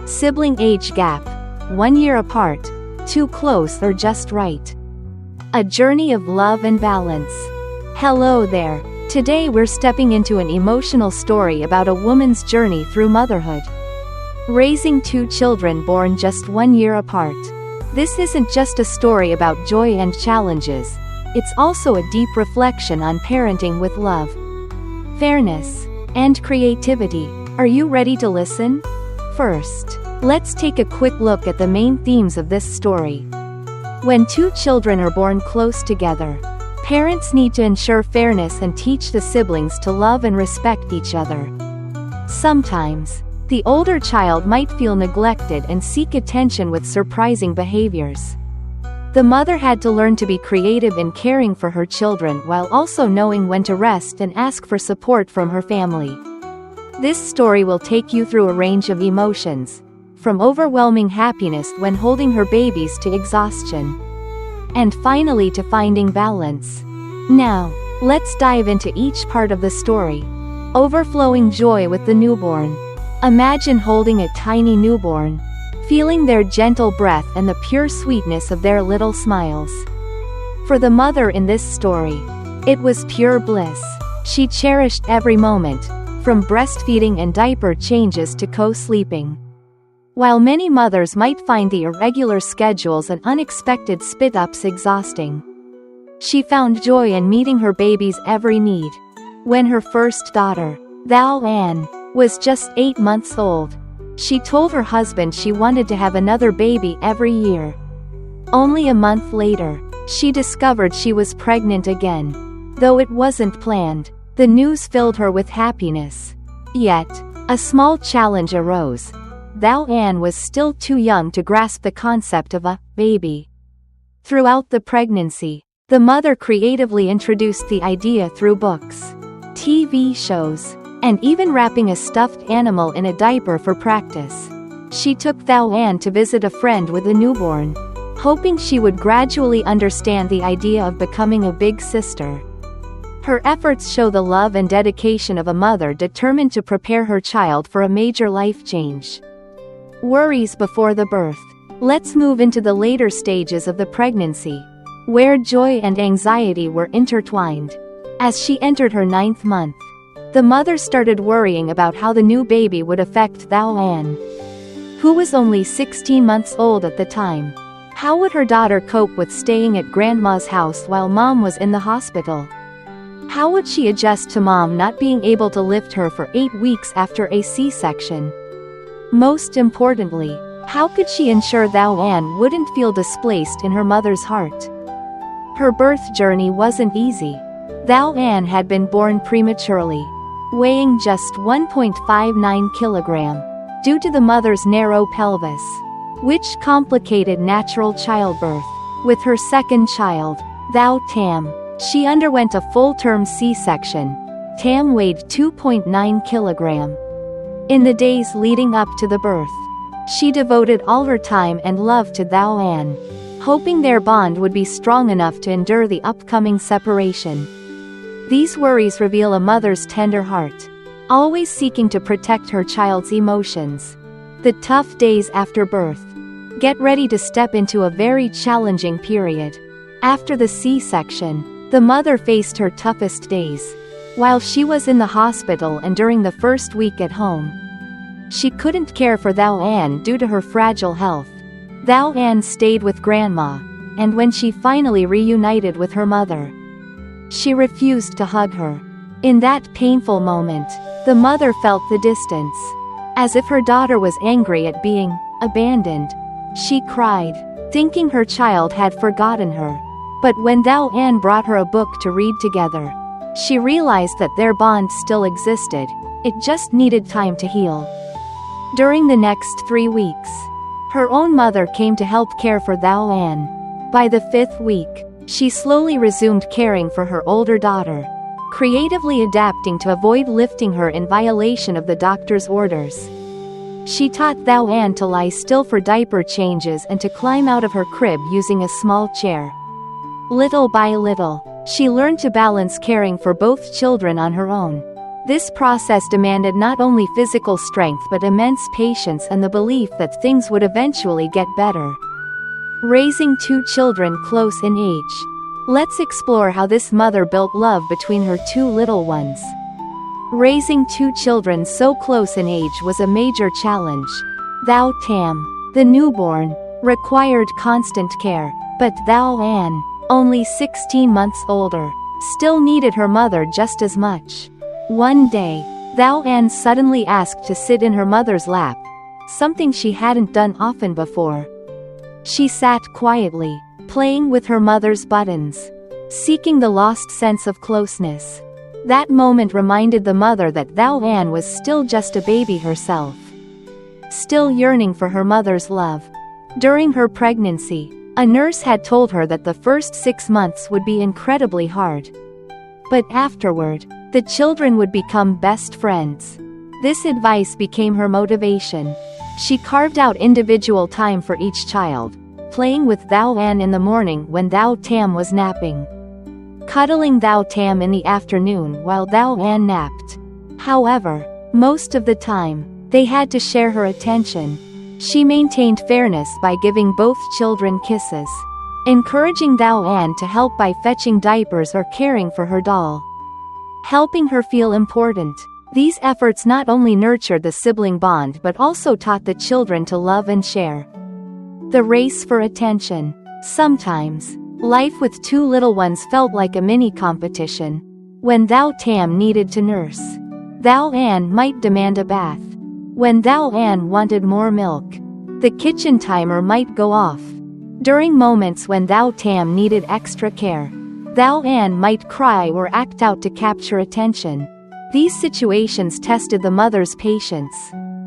Sibling age gap. 1 year apart. Too close or just right. A journey of love and balance. Hello there. Today we're stepping into an emotional story about a woman's journey through motherhood. Raising 2 children born just 1 year apart. This isn't just a story about joy and challenges. It's also a deep reflection on parenting with love, fairness, and creativity. Are you ready to listen? First, let's take a quick look at the main themes of this story. When 2 children are born close together, parents need to ensure fairness and teach the siblings to love and respect each other. Sometimes, the older child might feel neglected and seek attention with surprising behaviors. The mother had to learn to be creative in caring for her children while also knowing when to rest and ask for support from her family. This story will take you through a range of emotions, from overwhelming happiness when holding her babies to exhaustion, and finally to finding balance. Now, let's dive into each part of the story. Overflowing joy with the newborn. Imagine holding a tiny newborn, feeling their gentle breath and the pure sweetness of their little smiles. For the mother in this story, it was pure bliss. She cherished every moment, from breastfeeding and diaper changes to co-sleeping. While many mothers might find the irregular schedules and unexpected spit-ups exhausting, she found joy in meeting her baby's every need. When her first daughter, Anne, was just 8 months old, she told her husband she wanted to have another baby every year. Only a month later, she discovered she was pregnant again. Though it wasn't planned, the news filled her with happiness. Yet, a small challenge arose. Anne was still too young to grasp the concept of a baby. Throughout the pregnancy, the mother creatively introduced the idea through books, TV shows, and even wrapping a stuffed animal in a diaper for practice. She took Anne to visit a friend with a newborn, hoping she would gradually understand the idea of becoming a big sister. Her efforts show the love and dedication of a mother determined to prepare her child for a major life change. Worries before the birth. Let's move into the later stages of the pregnancy, where joy and anxiety were intertwined. As she entered her 9th month, the mother started worrying about how the new baby would affect Anne, who was only 16 months old at the time. How would her daughter cope with staying at grandma's house while mom was in the hospital? How would she adjust to mom not being able to lift her for 8 weeks after a C-section? Most importantly, how could she ensure Anne wouldn't feel displaced in her mother's heart? Her birth journey wasn't easy. Anne had been born prematurely, weighing just 1.59 kilograms, due to the mother's narrow pelvis, which complicated natural childbirth. With her second child, Tam, she underwent a full-term C-section. Tam weighed 2.9 kilograms. In the days leading up to the birth, she devoted all her time and love to Anne, hoping their bond would be strong enough to endure the upcoming separation. These worries reveal a mother's tender heart, always seeking to protect her child's emotions. The tough days after birth. Get ready to step into a very challenging period. After the C-section, the mother faced her toughest days. While she was in the hospital and during the first week at home, she couldn't care for Anne due to her fragile health. Anne stayed with grandma, and when she finally reunited with her mother, she refused to hug her. In that painful moment, the mother felt the distance, as if her daughter was angry at being abandoned. She cried, thinking her child had forgotten her. But when Anne brought her a book to read together, she realized that their bond still existed. It just needed time to heal. During the next 3 weeks, her own mother came to help care for Anne. By the 5th week, she slowly resumed caring for her older daughter, creatively adapting to avoid lifting her in violation of the doctor's orders. She taught Anne to lie still for diaper changes and to climb out of her crib using a small chair. Little by little, she learned to balance caring for both children on her own. This process demanded not only physical strength but immense patience and the belief that things would eventually get better. Raising 2 children close in age. Let's explore how this mother built love between her 2 little ones. Raising 2 children so close in age was a major challenge. Thou Tam, the newborn, required constant care, but Thou Ann, only 16 months older, still needed her mother just as much. One day, Thou Ann suddenly asked to sit in her mother's lap, something she hadn't done often before. She sat quietly, playing with her mother's buttons, seeking the lost sense of closeness. That moment reminded the mother that Thou Ann was still just a baby herself, still yearning for her mother's love. During her pregnancy, a nurse had told her that the first 6 months would be incredibly hard. But afterward, the children would become best friends. This advice became her motivation. She carved out individual time for each child, playing with Thou Ann in the morning when Thou Tam was napping, cuddling Thou Tam in the afternoon while Thou Ann napped. However, most of the time, they had to share her attention. She maintained fairness by giving both children kisses, encouraging Thou Ann to help by fetching diapers or caring for her doll, helping her feel important. These efforts not only nurtured the sibling bond but also taught the children to love and share. The race for attention. Sometimes, life with 2 little ones felt like a mini competition. When Thou Tam needed to nurse, Thou Ann might demand a bath. When Thou Ann wanted more milk, the kitchen timer might go off. During moments when Thou Tam needed extra care, Thou Ann might cry or act out to capture attention. These situations tested the mother's patience,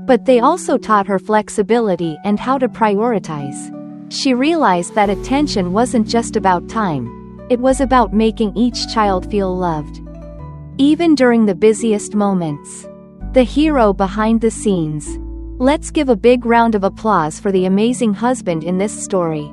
but they also taught her flexibility and how to prioritize. She realized that attention wasn't just about time, it was about making each child feel loved, even during the busiest moments. The hero behind the scenes. Let's give a big round of applause for the amazing husband in this story.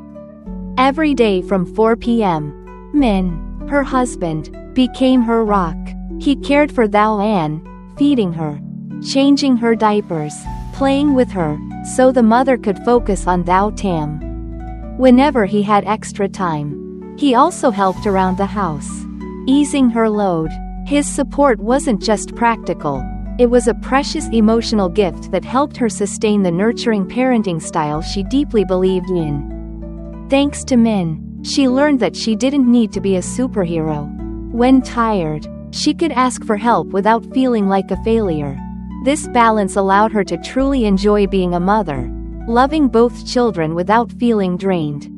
Every day from 4 p.m., Min, her husband, became her rock. He cared for Thou Ann, feeding her, changing her diapers, playing with her, so the mother could focus on Thou Tam. Whenever he had extra time, he also helped around the house, easing her load. His support wasn't just practical, it was a precious emotional gift that helped her sustain the nurturing parenting style she deeply believed in. Thanks to Min, she learned that she didn't need to be a superhero. When tired, she could ask for help without feeling like a failure. This balance allowed her to truly enjoy being a mother, loving both children without feeling drained.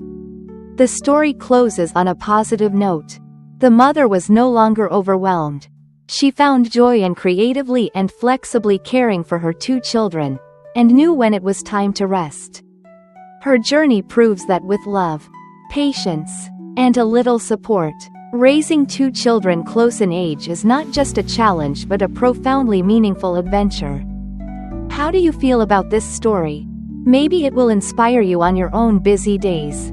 The story closes on a positive note. The mother was no longer overwhelmed. She found joy in creatively and flexibly caring for her 2 children, and knew when it was time to rest. Her journey proves that with love, patience, and a little support, raising 2 children close in age is not just a challenge but a profoundly meaningful adventure. How do you feel about this story? Maybe it will inspire you on your own busy days.